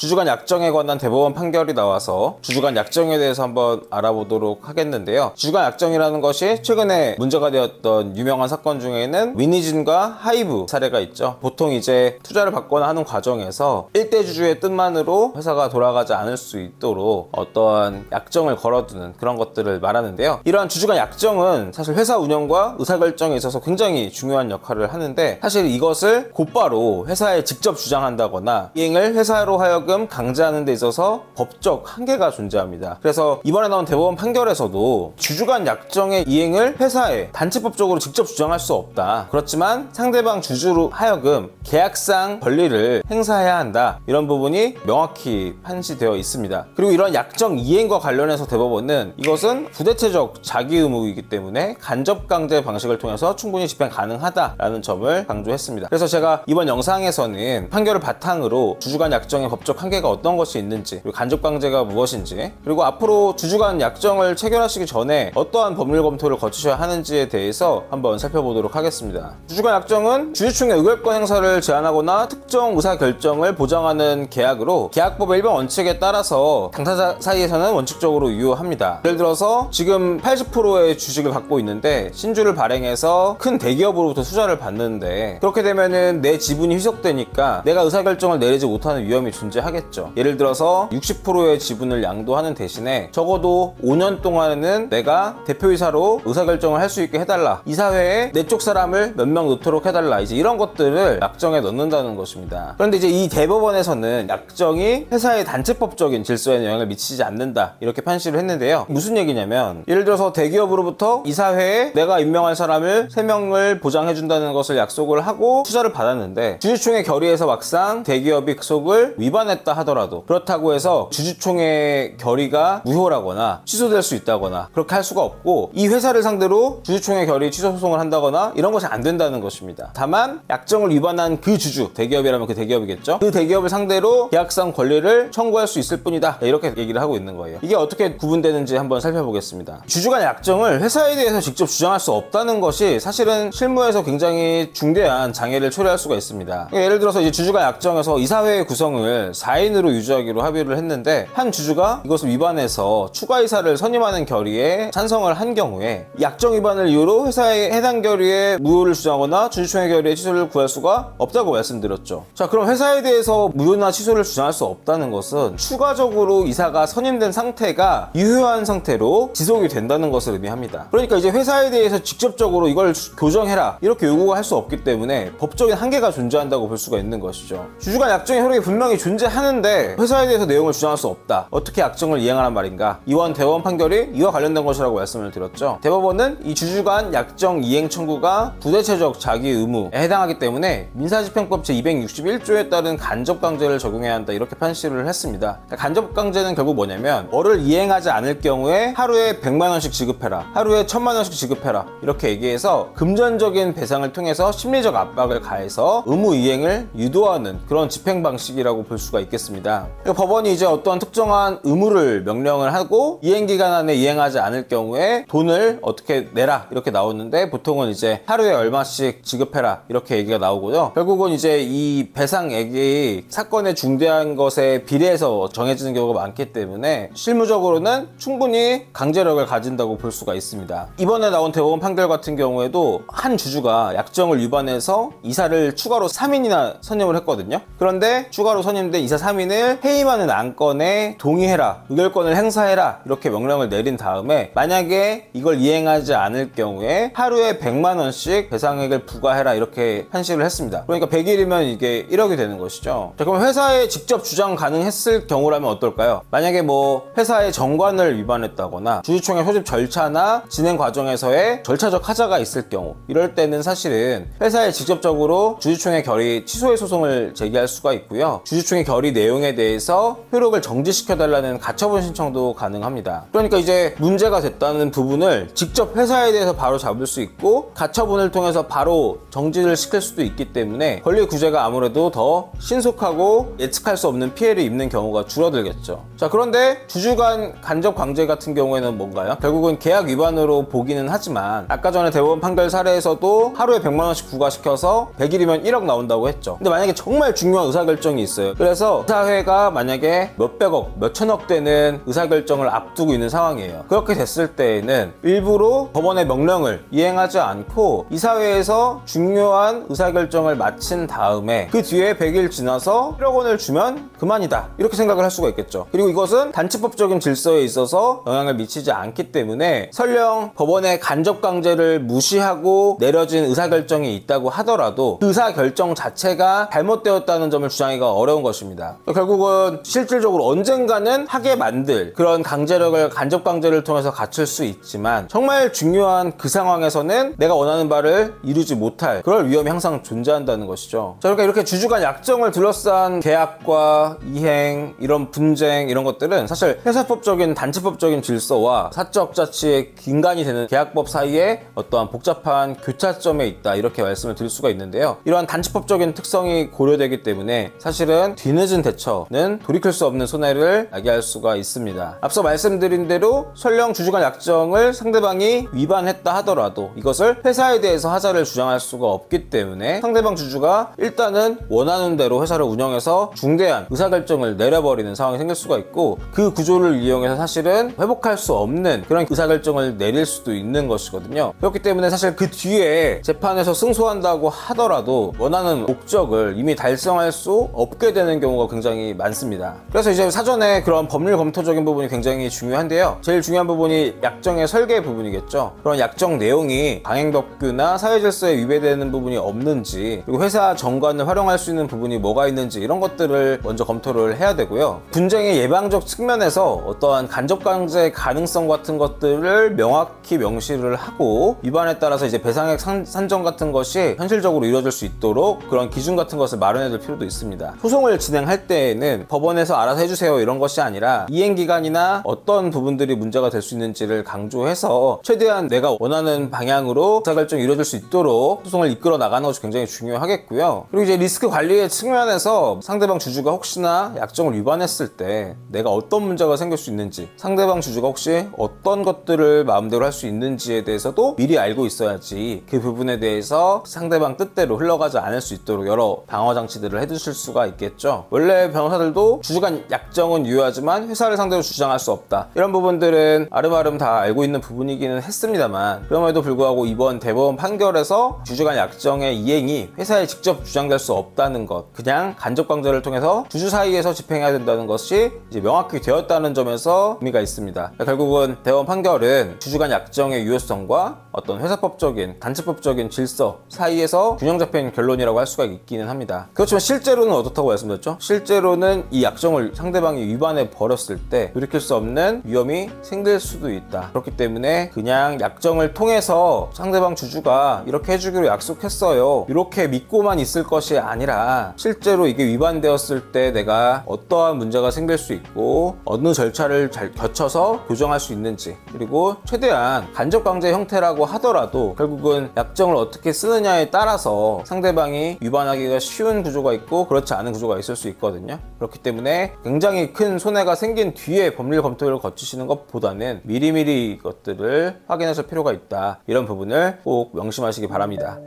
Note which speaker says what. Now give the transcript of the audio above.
Speaker 1: 주주간 약정에 관한 대법원 판결이 나와서 주주간 약정에 대해서 한번 알아보도록 하겠는데요. 주주간 약정이라는 것이 최근에 문제가 되었던 유명한 사건 중에는 위니진과 하이브 사례가 있죠. 보통 이제 투자를 받거나 하는 과정에서 일대 주주의 뜻만으로 회사가 돌아가지 않을 수 있도록 어떠한 약정을 걸어두는 그런 것들을 말하는데요. 이러한 주주간 약정은 사실 회사 운영과 의사결정에 있어서 굉장히 중요한 역할을 하는데, 사실 이것을 곧바로 회사에 직접 주장한다거나 이행을 회사로 하여금 강제하는 데 있어서 법적 한계가 존재합니다. 그래서 이번에 나온 대법원 판결에서도 주주간 약정의 이행을 회사에 단체법적으로 직접 주장할 수 없다. 그렇지만 상대방 주주로 하여금 계약상 권리를 행사해야 한다. 이런 부분이 명확히 판시되어 있습니다. 그리고 이런 약정 이행과 관련해서 대법원은 이것은 부대체적 자기 의무이기 때문에 간접 강제 방식을 통해서 충분히 집행 가능하다라는 점을 강조했습니다. 그래서 제가 이번 영상에서는 판결을 바탕으로 주주간 약정의 법적 한계가 어떤 것이 있는지, 그리고 간접 강제가 무엇인지, 그리고 앞으로 주주간 약정을 체결하시기 전에 어떠한 법률 검토를 거치셔야 하는지에 대해서 한번 살펴보도록 하겠습니다. 주주간 약정은 주주총회 의결권 행사를 제한하거나 특정 의사결정을 보장하는 계약으로 계약법의 일반 원칙에 따라서 당사자 사이에서는 원칙적으로 유효합니다. 예를 들어서 지금 80%의 주식을 갖고 있는데 신주를 발행해서 큰 대기업으로부터 투자를 받는데, 그렇게 되면은 내 지분이 희석되니까 내가 의사결정을 내리지 못하는 위험이 존재하겠죠. 예를 들어서 60%의 지분을 양도하는 대신에 적어도 5년 동안은 내가 대표이사로 의사결정을 할 수 있게 해달라, 이사회에 내 쪽 사람을 몇 명 넣도록 해달라, 이제 이런 것들을 약정에 넣는다는 것입니다. 그런데 이제 이 대법원에서는 약정이 회사의 단체법적인 질서에 영향을 미치지 않는다, 이렇게 판시를 했는데요. 무슨 얘기냐면, 예를 들어서 대기업으로부터 이사회에 내가 임명할 사람을 3명을 보장해준다는 것을 약속을 하고 투자를 받았는데, 주주총회 결의에서 막상 대기업이 약속을 위반했다 하더라도, 그렇다고 해서 주주총회 결의가 무효라거나 취소될 수 있다거나 그렇게 할 수가 없고, 이 회사를 상대로 주주총회 결의 취소 소송을 한다거나 이런 것이 안 된다는 것입니다. 다만 약정을 위반한 그 주주, 대기업이라면 그 대기업이겠죠. 그 대기업을 상대로 계약상 권리를 청구할 수 있을 뿐이다, 이렇게 얘기를 하고 있는 거예요. 이게 어떻게 구분되는지 한번 살펴보겠습니다. 주주간 약정을 회사에 대해서 직접 주장할 수 없다는 것이 사실은 실무에서 굉장히 중대한 장애를 초래할 수가 있습니다. 예를 들어서 이제 주주간 약정에서 이사회의 구성을 4인으로 유지하기로 합의를 했는데, 한 주주가 이것을 위반해서 추가 이사를 선임하는 결의에 찬성을 한 경우에 약정 위반을 이유로 회사의 해당 결의에 무효를 주장하거나 주주총회 결의의 취소를 구할 수가 없다고 말씀드렸죠. 자, 그럼 회사에 대해서 무효나 취소를 주장할 수 없다는 것은 추가적으로 이사가 선임된 상태가 유효한 상태로 지속이 된다는 것을 의미합니다. 그러니까 이제 회사에 대해서 직접적으로 이걸 교정해라, 이렇게 요구가 할 수 없기 때문에 법적인 한계가 존재한다고 볼 수가 있는 것이죠. 주주간 약정의 효력이 분명히 존재하는데 회사에 대해서 내용을 주장할 수 없다. 어떻게 약정을 이행하란 말인가? 이번 대법원 판결이 이와 관련된 것이라고 말씀을 드렸죠. 대법원은 이 주주간 약정 이행 청구가 부대체적 자기 의무에 해당하기 때문에 민사집행법 제261조에 따른 간접강제를 적용해야 한다, 이렇게 판시를 했습니다. 간접강제는 결국 뭐냐면, 뭐를 이행하지 않을 경우에 하루에 100만 원씩 지급해라, 하루에 1000만 원씩 지급해라, 이렇게 얘기해서 금전적인 배상을 통해서 심리적 압박을 가해서 의무 이행을 유도하는 그런 집행 방식이라고 볼 수가 있겠습니다. 그러니까 법원이 이제 어떠한 특정한 의무를 명령을 하고 이행 기간 안에 이행하지 않을 경우에 돈을 어떻게 내라, 이렇게 나오는데, 보통은 이제 하루에 얼마씩 지급해라, 이렇게 얘기가 나오고요. 결국은 이제 이 배상액이 사건의 중대한 것에 비례해서 정해지는 경우가 많기 때문에 실무적으로는 충분히 강제력을 가진다고 볼 수가 있습니다. 이번에 나온 대법원 판결 같은 경우에도 한 주주가 약정을 위반해서 이사를 추가로 3인이나 선임을 했거든요. 그런데 추가로 선임된 이사 3인을 해임하는 안건에 동의해라, 의결권을 행사해라, 이렇게 명령을 내린 다음에 만약에 이걸 이행하지 않을 경우에 하루에 100만 원씩 배상액을 부과해라, 이렇게 판시를 했습니다. 그러니까 100일이면 이게 1억이 되는 것이죠. 자, 그럼 회사에 직접 주장 가능했을 경우라면 어떨까요? 만약에 뭐 회사의 정관을 위반했다거나 주주총회 소집 절차나 진행 과정에서의 절차적 하자가 있을 경우, 이럴 때는 사실은 회사에 직접적으로 주주총회 결의 취소의 소송을 제기할 수가 있고요. 주주총회 결의 내용에 대해서 효력을 정지시켜달라는 가처분 신청도 가능합니다. 그러니까 이제 문제가 됐다는 부분을 직접 회사에 대해서 바로 잡을 수 있고, 가처분을 통해서 바로 정지를 시킬 수도 있기 때문에 권리 구제가 아무래도 더 신속하고 예측할 수 없는 피해를 입는 경우가 줄어들겠죠. 자, 그런데 주주간 간접 강제 같은 경우에는 뭔가요? 결국은 계약 위반으로 보기는 하지만 아까 전에 대법원 판결 사례에서도 하루에 100만 원씩 부과시켜서 100일이면 1억 나온다고 했죠. 근데 만약에 정말 중요한 의사결정이 있어요. 그래서 그래서 사회가 만약에 몇백억, 몇천억 되는 의사결정을 앞두고 있는 상황이에요. 그렇게 됐을 때에는 일부러 법원의 명령을 이행하지 않고 이사회에서 중요한 의사결정을 마친 다음에 그 뒤에 100일 지나서 1억 원을 주면 그만이다, 이렇게 생각을 할 수가 있겠죠. 그리고 이것은 단체법적인 질서에 있어서 영향을 미치지 않기 때문에 설령 법원의 간접강제를 무시하고 내려진 의사결정이 있다고 하더라도 그 의사결정 자체가 잘못되었다는 점을 주장하기가 어려운 것입니다. 결국은 실질적으로 언젠가는 하게 만들 그런 강제력을, 간접강제를 통해서 갖출 수 있지만 정말 중요한 그 상황에서는 내가 원하는 바를 이루지 못할 그럴 위험이 항상 존재한다는 것이죠. 자, 그러니까 이렇게 주주간 약정을 둘러싼 계약과 이행, 이런 분쟁, 이런 것들은 사실 회사법적인, 단체법적인 질서와 사적 자치의 근간이 되는 계약법 사이에 어떠한 복잡한 교차점에 있다, 이렇게 말씀을 드릴 수가 있는데요. 이러한 단체법적인 특성이 고려되기 때문에 사실은 뒤늦은 대처는 돌이킬 수 없는 손해를 야기할 수가 있습니다. 앞서 말씀드린 대로 설령 주주간 약정을 상대방이 위반했다 하더라도 이것을 회사에 대해서 하자를 주장할 수가 없기 때문에 상대방 주주가 일단은 원하는 대로 회사를 운영해서 중대한 의사결정을 내려버리는 상황이 생길 수가 있고, 그 구조를 이용해서 사실은 회복할 수 없는 그런 의사결정을 내릴 수도 있는 것이거든요. 그렇기 때문에 사실 그 뒤에 재판에서 승소한다고 하더라도 원하는 목적을 이미 달성할 수 없게 되는 경우가 굉장히 많습니다. 그래서 이제 사전에 그런 법률 검토적인 부분이 굉장히 중요한데요. 제일 중요한 부분이 약정의 설계 부분이겠죠. 그런 약정 내용이 강행법규나 사회질서에 위배되는 부분이 없는지, 그리고 회사 정관을 활용할 수 있는 부분이 뭐가 있는지, 이런 것들을 먼저 검토를 해야 되고요. 분쟁의 예방적 측면에서 어떠한 간접강제 가능성 같은 것들을 명확히 명시를 하고 위반에 따라서 이제 배상액 산정 같은 것이 현실적으로 이루어질 수 있도록 그런 기준 같은 것을 마련해 둘 필요도 있습니다. 소송을 진행할 때에는 법원에서 알아서 해주세요 이런 것이 아니라 이행기간이나 어떤 부분들이 문제가 될 수 있는지를 강조해서 최대한 내가 원하는 방향으로 의사결정이 이루어질 수 있도록 소송을 이끌어 나가는 것이 굉장히 중요하겠고요. 그리고 이제 리스크 관리의 측면에서 상대방 주주가 혹시나 약정을 위반했을 때 내가 어떤 문제가 생길 수 있는지, 상대방 주주가 혹시 어떤 것들을 마음대로 할 수 있는지에 대해서도 미리 알고 있어야지 그 부분에 대해서 상대방 뜻대로 흘러가지 않을 수 있도록 여러 방어 장치들을 해두실 수가 있겠죠. 원래 변호사들도 주주간 약정은 유효하지만 회사를 상대로 주장할 수 없다, 이런 부분들은 아름아름 다 알고 있는 부분이기는 했습니다만, 그럼에도 불구하고 이번 대법원 판결에서 주주간 약정의 이행이 회사에 직접 주장될 수 없다는 것, 그냥 간접강제를 통해서 주주 사이에서 집행해야 된다는 것이 이제 명확히 되었다는 점에서 의미가 있습니다. 결국은 대법원 판결은 주주간 약정의 유효성과 어떤 회사법적인, 단체법적인 질서 사이에서 균형 잡힌 결론이라고 할 수가 있기는 합니다. 그렇지만 실제로는 어떻다고 말씀드렸죠? 실제로는 이 약정을 상대방이 위반해 버렸을 때 돌이킬 수 없는 위험이 생길 수도 있다. 그렇기 때문에 그냥 약정을 통해서 상대방 주주가 이렇게 해주기로 약속했어요, 이렇게 믿고만 있을 것이 아니라 실제로 이게 위반되었을 때 내가 어떠한 문제가 생길 수 있고 어느 절차를 잘 거쳐서 교정할 수 있는지, 그리고 최대한 간접강제 형태라고 하더라도 결국은 약정을 어떻게 쓰느냐에 따라서 상대방이 위반하기가 쉬운 구조가 있고 그렇지 않은 구조가 있을 수 있거든요. 그렇기 때문에 굉장히 큰 손해가 생긴 뒤에 법률 검토를 거치시는 것보다는 미리미리 이것들을 확인하실 필요가 있다, 이런 부분을 꼭 명심하시기 바랍니다.